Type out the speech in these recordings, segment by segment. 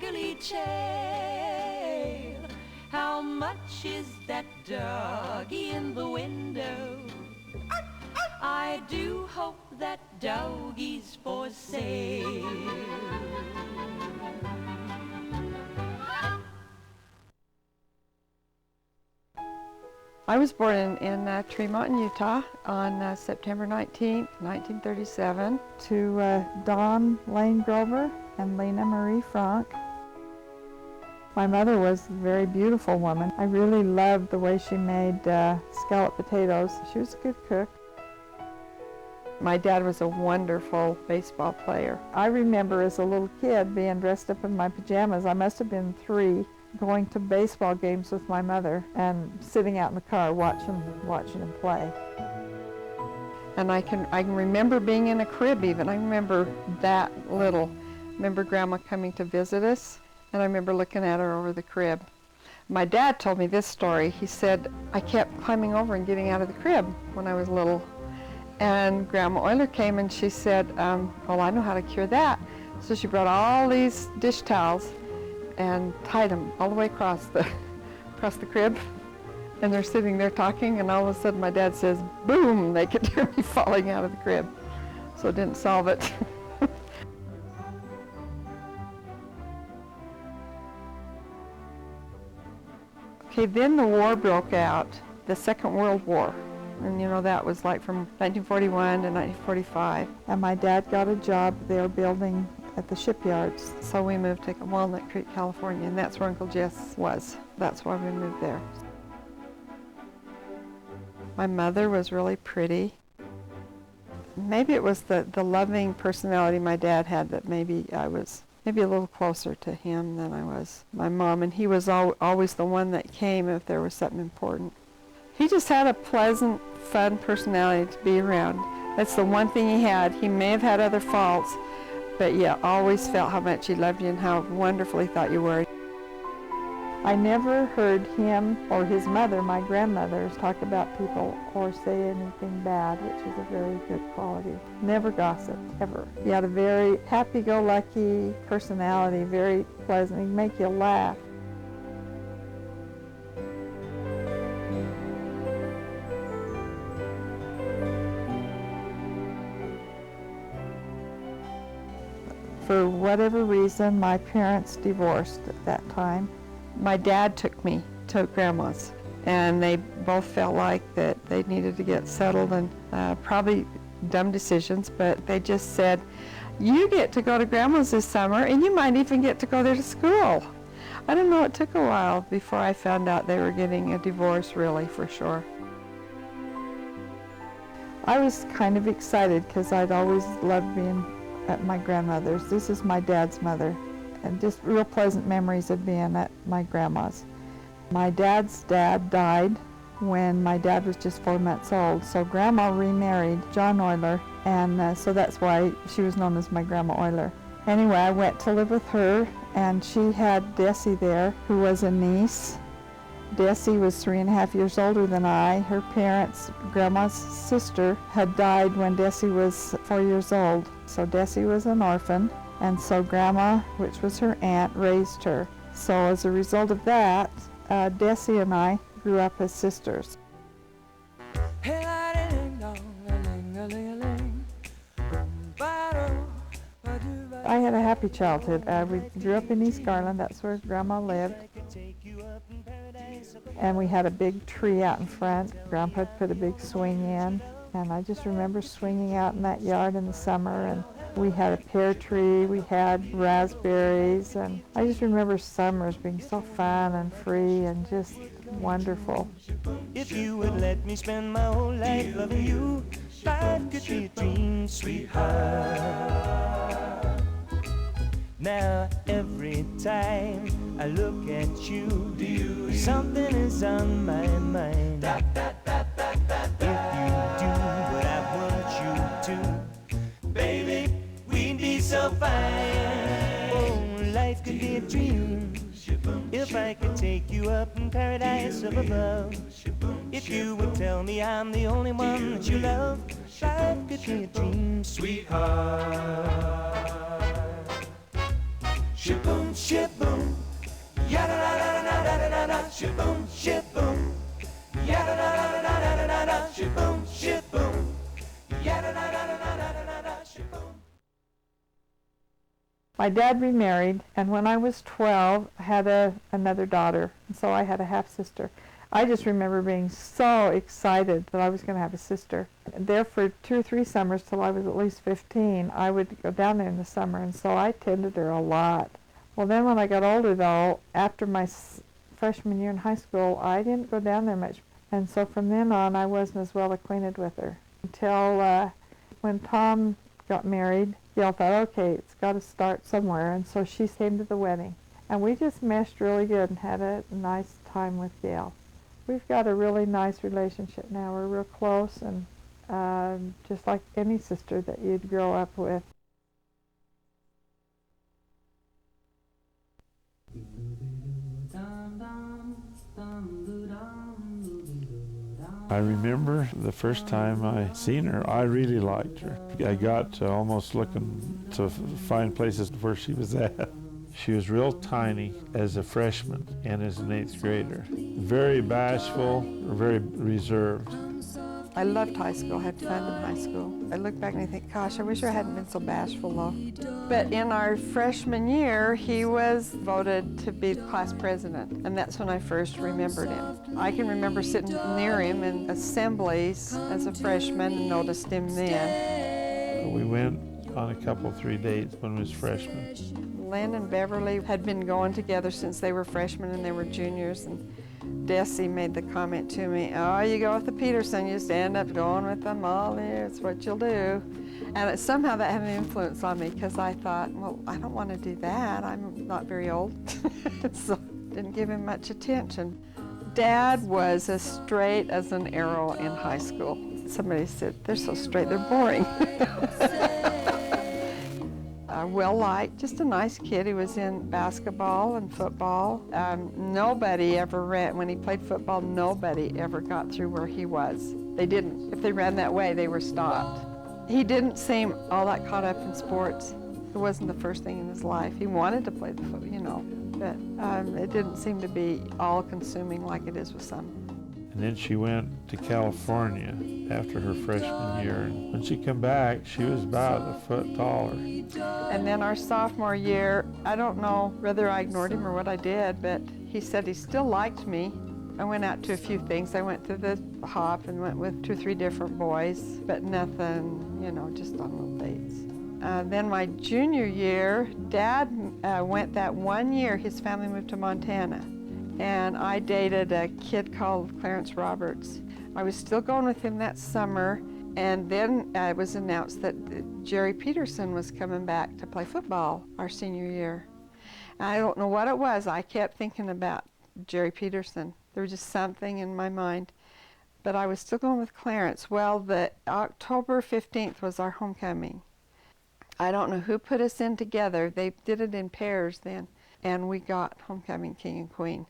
scraggly tail. How much is that doggy in the window? I do hope that doggy's for sale. I was born in Tremont, Utah on September 19th, 1937. To Dawn Lane Grover and Lena Marie Frank. My mother was a very beautiful woman. I really loved the way she made scalloped potatoes. She was a good cook. My dad was a wonderful baseball player. I remember as a little kid being dressed up in my pajamas. I must have been 3, going to baseball games with my mother and sitting out in the car watching him play. And I can remember being in a crib even. I remember that little. I remember Grandma coming to visit us, and I remember looking at her over the crib. My dad told me this story. He said, I kept climbing over and getting out of the crib when I was little. And Grandma Euler came and she said, well, I know how to cure that. So she brought all these dish towels and tied them all the way across the crib. And they're sitting there talking, and all of a sudden my dad says, boom, they could hear me falling out of the crib. So it didn't solve it. Okay, then the war broke out, the Second World War. And you know, that was like from 1941 to 1945. And my dad got a job they were building at the shipyards. So we moved to Walnut Creek, California, and that's where Uncle Jess was. That's why we moved there. My mother was really pretty. Maybe it was the loving personality my dad had that maybe I was a little closer to him than I was my mom. And he was always the one that came if there was something important. He just had a pleasant, fun personality to be around. That's the one thing he had. He may have had other faults, but yeah, always felt how much he loved you and how wonderful he thought you were. I never heard him or his mother, my grandmother, talk about people or say anything bad, which is a very good quality. Never gossiped, ever. He had a very happy-go-lucky personality, very pleasant. He'd make you laugh. For whatever reason, my parents divorced at that time. My dad took me to Grandma's, and they both felt like that they needed to get settled, and probably dumb decisions, but they just said, you get to go to Grandma's this summer, and you might even get to go there to school. I don't know, it took a while before I found out they were getting a divorce, really, for sure. I was kind of excited because I'd always loved being at my grandmother's. This is my dad's mother, and just real pleasant memories of being at my grandma's. My dad's dad died when my dad was just 4 months old, so Grandma remarried John Euler, and so that's why she was known as my Grandma Euler. Anyway, I went to live with her, and she had Desi there, who was a niece. Desi was 3.5 years older than I. Her parents, Grandma's sister, had died when Desi was 4 years old. So Desi was an orphan, and so Grandma, which was her aunt, raised her. So as a result of that, Desi and I grew up as sisters. I had a happy childhood. We grew up in East Garland. That's where Grandma lived. And we had a big tree out in front. Grandpa put a big swing in, and I just remember swinging out in that yard in the summer, and we had a pear tree, we had raspberries, and I just remember summers being so fun and free and just wonderful. If you would let me spend my whole life loving you, life could be a dream, sweetheart. Now every time I look at you, something is on my mind. If you do what I want you to, baby, we'd be so fine. Oh, life could be a dream if I could take you up in paradise up above. If you would tell me I'm the only one that you love, life could be a dream, sweetheart. shaboom, shaboom. Yada da da da da da da da, shaboom, shaboom. Yada da da da da da da da, shaboom, shaboom. Yada da da da da da da da, shaboom. My dad remarried, and when I was 12, I had another daughter, and so I had a half-sister. I just remember being so excited that I was going to have a sister. There for 2 or 3 summers till I was at least 15, I would go down there in the summer, and so I tended her a lot. Well, then when I got older, though, after my freshman year in high school, I didn't go down there much. And so from then on, I wasn't as well acquainted with her. Until when Tom got married, Gail thought, okay, it's got to start somewhere. And so she came to the wedding. And we just meshed really good and had a nice time with Gail. We've got a really nice relationship now. We're real close, and just like any sister that you'd grow up with. I remember the first time I seen her, I really liked her. I got almost looking to find places where she was at. She was real tiny as a freshman and as an 8th grader. Very bashful, very reserved. I loved high school, had fun in high school. I look back and I think, gosh, I wish I hadn't been so bashful though. But in our freshman year, he was voted to be class president, and that's when I first remembered him. I can remember sitting near him in assemblies as a freshman and noticed him then. We went on a couple, 3 dates when we was freshmen. Lynn and Beverly had been going together since they were freshmen and they were juniors, and Desi made the comment to me, oh, you go with the Peterson, you just end up going with them all there, it's what you'll do. And somehow that had an influence on me because I thought, well, I don't want to do that, I'm not very old. So didn't give him much attention. Dad was as straight as an arrow in high school. Somebody said, they're so straight, they're boring. Well-liked, just a nice kid. He was in basketball and football. Nobody ever ran, when he played football, nobody ever got through where he was. They didn't. If they ran that way, they were stopped. He didn't seem all that caught up in sports. It wasn't the first thing in his life. He wanted to play the football, you know, but it didn't seem to be all-consuming like it is with some. And then she went to California after her freshman year. And when she came back, she was about a foot taller. And then our sophomore year, I don't know whether I ignored him or what I did, but he said he still liked me. I went out to a few things. I went to the Hop and went with 2 or 3 different boys, but nothing, you know, just on little dates. Then my junior year, Dad went that 1 year, his family moved to Montana. And I dated a kid called Clarence Roberts. I was still going with him that summer, and then it was announced that Jerry Peterson was coming back to play football our senior year. I don't know what it was. I kept thinking about Jerry Peterson. There was just something in my mind. But I was still going with Clarence. Well, the October 15th was our homecoming. I don't know who put us in together. They did it in pairs then, and we got Homecoming King and Queen.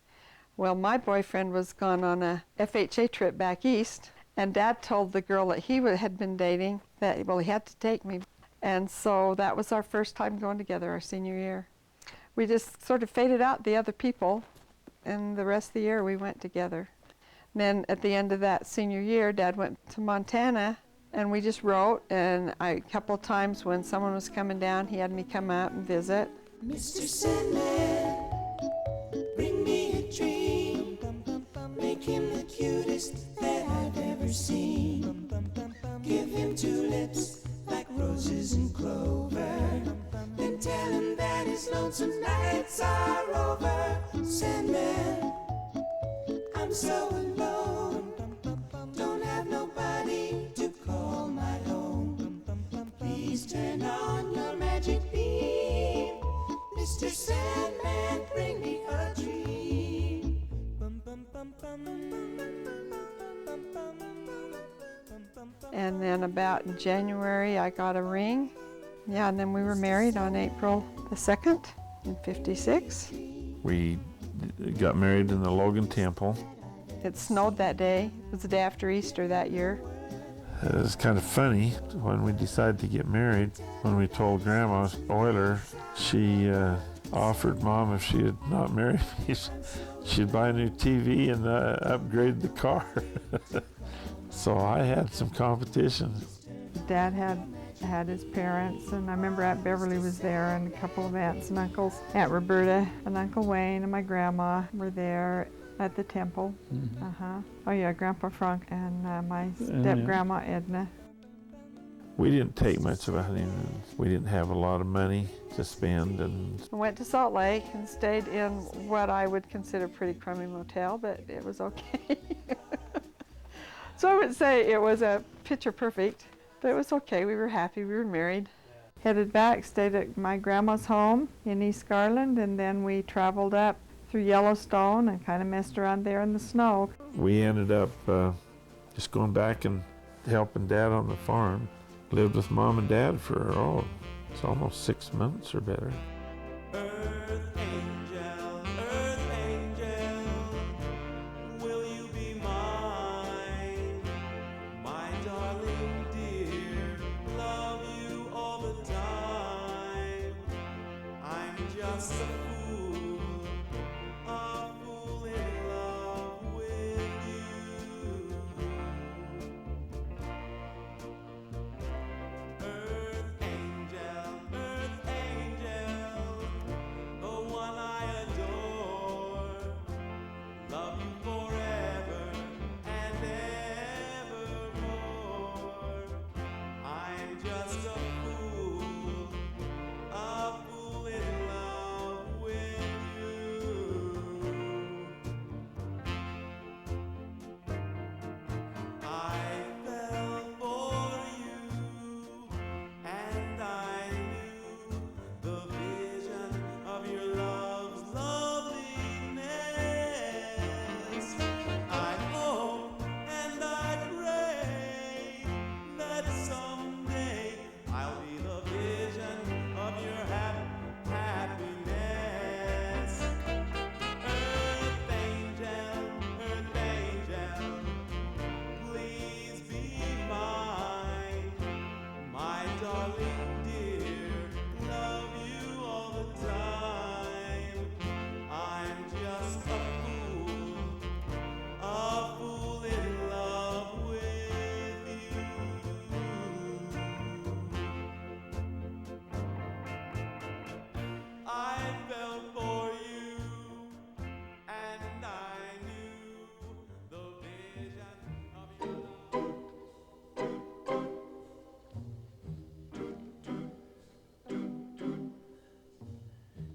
Well, my boyfriend was gone on a FHA trip back east, and Dad told the girl that he had been dating that, well, he had to take me. And so that was our first time going together our senior year. We just sort of faded out the other people, and the rest of the year we went together. And then at the end of that senior year, Dad went to Montana, and we just wrote, and a couple of times when someone was coming down, he had me come out and visit. Mr. Sandman, bring me a dream. Make him the cutest that I've ever seen. Give him 2 lips like roses and clover. Then tell him that his lonesome nights are over. Sandman, I'm so alone. Don't have nobody to call my own. Please turn on your magic beam. Mr. Sandman, bring me a dream. And then about in January, I got a ring. Yeah, and then we were married on April the 2nd in '56. We got married in the Logan Temple. It snowed that day. It was the day after Easter that year. It was kind of funny when we decided to get married. When we told Grandma Euler, she offered Mom if she had not married me, she'd buy a new TV and upgrade the car. So I had some competition. Dad had his parents, and I remember Aunt Beverly was there, and a couple of aunts and uncles. Aunt Roberta and Uncle Wayne and my grandma were there at the temple. Oh yeah, Grandpa Frank and my step-grandma Edna. We didn't take much of a honeymoon. We didn't have a lot of money to spend, and I went to Salt Lake and stayed in what I would consider a pretty crummy motel, but it was okay. So I would say it was a picture perfect, but it was okay. We were happy. We were married. Headed back, stayed at my grandma's home in East Garland, and then we traveled up through Yellowstone and kind of messed around there in the snow. we ended up just going back and helping Dad on the farm. Lived with Mom and Dad for, it's almost 6 months or better. Earth angel, will you be mine? My darling dear, love you all the time. I'm just a fool in love with you. Earth angel, the one I adore. Love you forever and evermore. I'm just a fool in love with you. I fell for you, and I knew the vision of your love's loveliness. I hope and I pray that someday I'll be the vision of your happiness. Earth angel, please be mine. My darling dear, love you all the time. I'm just a fool in love with you. I fell for you, and I knew the vision of your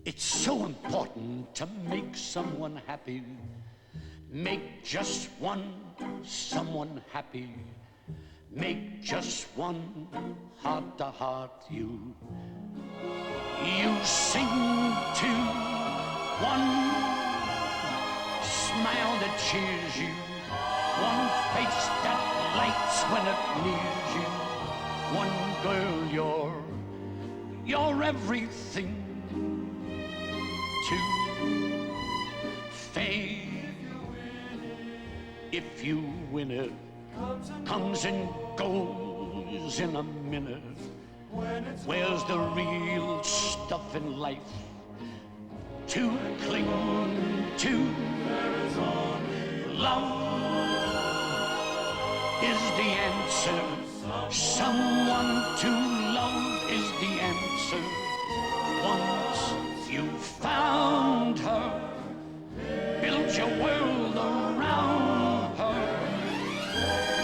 It's so important to make someone happy. Make just one someone happy. Make just one heart-to-heart you. You sing to one smile that cheers you, one face that lights when it nears you, one girl you're everything to. Fame, if you win it, comes and goes in a minute. Where's the real stuff in life to cling to? Love is the answer. Someone to love is the answer. Once you've found her, build your world around her.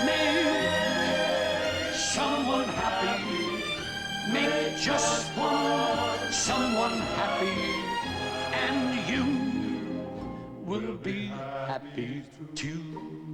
Make someone happy. Make just one someone happy, and you will be happy too.